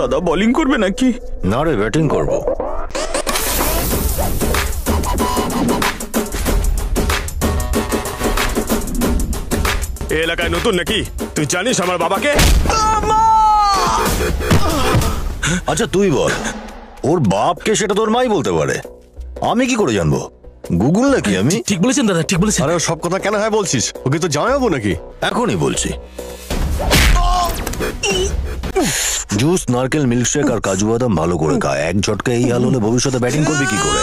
দাদা বোলিং করবে নাকি? না রে, ব্যাটিং করব। এই এলাকায় নতুন নাকি? তুই জানিস আমার বাবাকে? আচ্ছা তুই বল, ওর বাপকে সেটা তোর মাই বলতে পারে, আমি কি করে জানবো? গুগল নাকি আমি? ঠিক বলেছেন দাদা, ঠিক বলেছেন। আরে সব কথা কেন হয় বলছিস? ওকে তো জানাবো নাকি? এখনই বলছি। জুস, নারকেল, মিল্কশেক আর কাজু বাদাম ভালো করে খা। এক ঝটকা এই হাল হলে ভবিষ্যতে ব্যাটিং করবি কি করে?